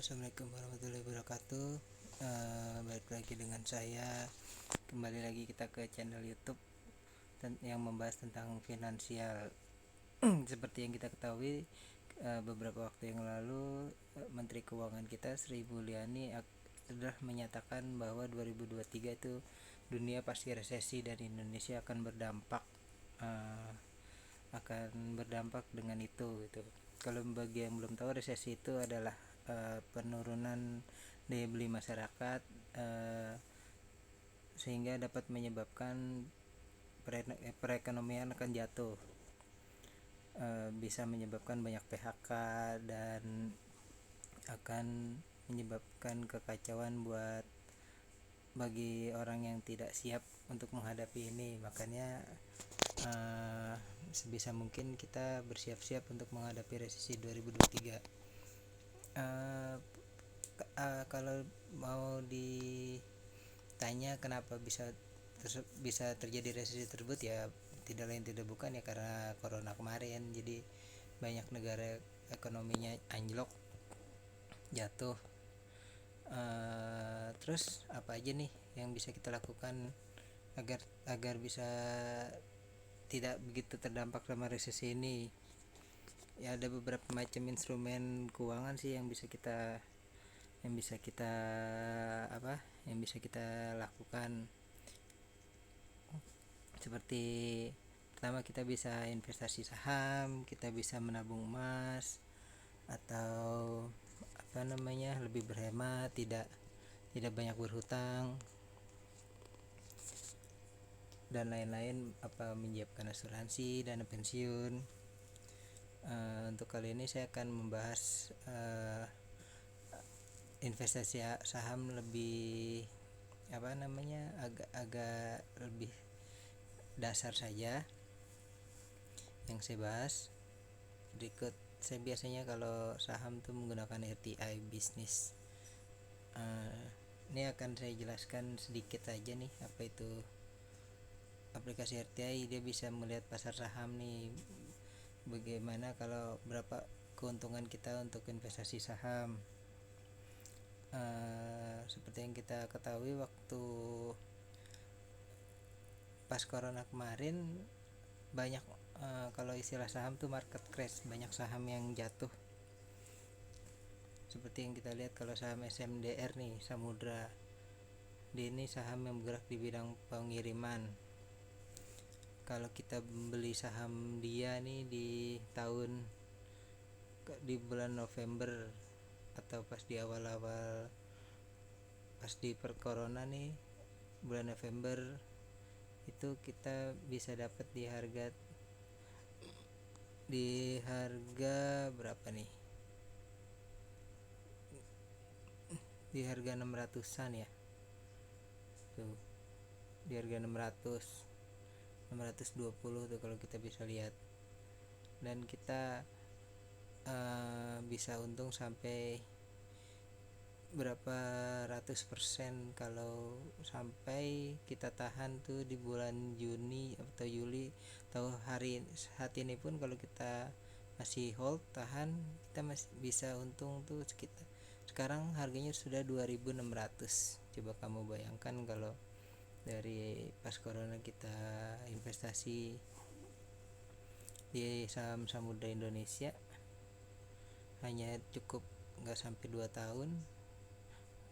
Assalamualaikum warahmatullahi wabarakatuh. Balik lagi dengan saya. Kembali lagi kita ke channel YouTube yang membahas tentang finansial. Seperti yang kita ketahui, beberapa waktu yang lalu Menteri Keuangan kita Sri Mulyani sudah menyatakan bahwa 2023 itu dunia pasti resesi dan Indonesia akan berdampak dengan itu gitu. Kalau bagi yang belum tahu, resesi itu adalah penurunan daya beli masyarakat, sehingga dapat menyebabkan perekonomian akan jatuh, bisa menyebabkan banyak PHK dan akan menyebabkan kekacauan bagi orang yang tidak siap untuk menghadapi ini. Makanya sebisa mungkin kita bersiap-siap untuk menghadapi resesi 2023. Kalau mau ditanya kenapa bisa terjadi resesi tersebut, ya tidak lain tidak bukan ya karena corona kemarin. Jadi banyak negara ekonominya anjlok, jatuh. Terus apa aja nih yang bisa kita lakukan agar bisa tidak begitu terdampak sama resesi ini? Ya ada beberapa macam instrumen keuangan sih yang bisa kita lakukan. Seperti pertama, kita bisa investasi saham, kita bisa menabung emas, atau lebih berhemat, tidak banyak berhutang dan lain-lain, menyiapkan asuransi, dana pensiun. Untuk kali ini saya akan membahas investasi saham lebih agak lebih dasar saja yang saya bahas. Berikut, saya biasanya kalau saham tuh menggunakan RTI bisnis. Ini akan saya jelaskan sedikit saja nih apa itu aplikasi RTI. Dia bisa melihat pasar saham nih, bagaimana kalau berapa keuntungan kita untuk investasi saham. Seperti yang kita ketahui, waktu pas corona kemarin banyak, kalau istilah saham tuh market crash, banyak saham yang jatuh. Seperti yang kita lihat kalau saham SMDR nih, Samudra, dia ini saham yang bergerak di bidang pengiriman. Kalau kita beli saham dia nih di bulan November atau pas di awal-awal pas di corona nih, bulan November itu kita bisa dapat di harga berapa nih? Di harga 600-an ya. Tuh. Di harga 620 tuh kalau kita bisa lihat. Dan kita bisa untung sampai berapa ratus persen kalau sampai kita tahan tuh di bulan Juni atau Juli, atau saat ini pun kalau kita masih hold tahan, kita masih bisa untung tuh sekitar, sekarang harganya sudah 2.600. Coba kamu bayangkan kalau dari pas corona kita investasi di saham Samudra Indonesia hanya cukup nggak sampai 2 tahun,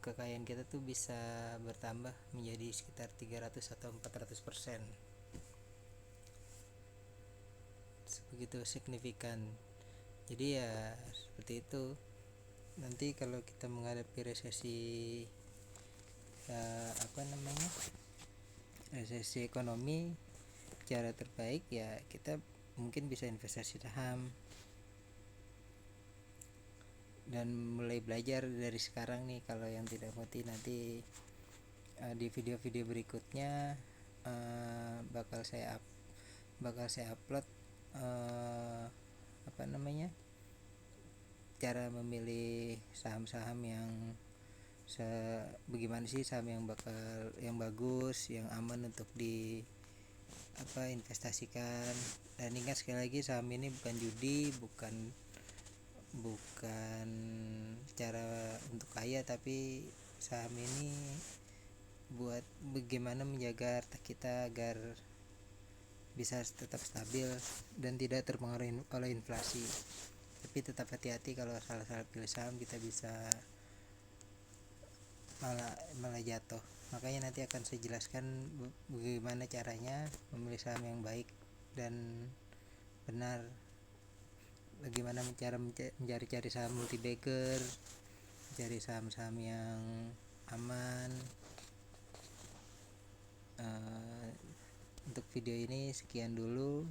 kekayaan kita tuh bisa bertambah menjadi sekitar 300 atau 400%. Begitu signifikan. Jadi ya seperti itu. Nanti kalau kita menghadapi resesi resesi ekonomi, cara terbaik ya kita mungkin bisa investasi saham dan mulai belajar dari sekarang nih. Kalau yang tidak ngerti, nanti di video-video berikutnya bakal saya upload cara memilih saham-saham yang bagaimana sih saham yang bagus, yang aman untuk investasikan. Dan ingat sekali lagi, saham ini bukan judi, bukan cara untuk kaya, tapi saham ini buat bagaimana menjaga harta kita agar bisa tetap stabil dan tidak terpengaruh oleh inflasi. Tapi tetap hati-hati, kalau salah pilih saham kita bisa malah jatuh. Makanya nanti akan saya jelaskan bagaimana caranya memilih saham yang baik dan benar, bagaimana cara mencari saham multibagger, mencari saham-saham yang aman. Untuk video ini sekian dulu.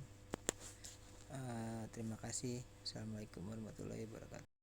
Terima kasih. Assalamualaikum warahmatullahi wabarakatuh.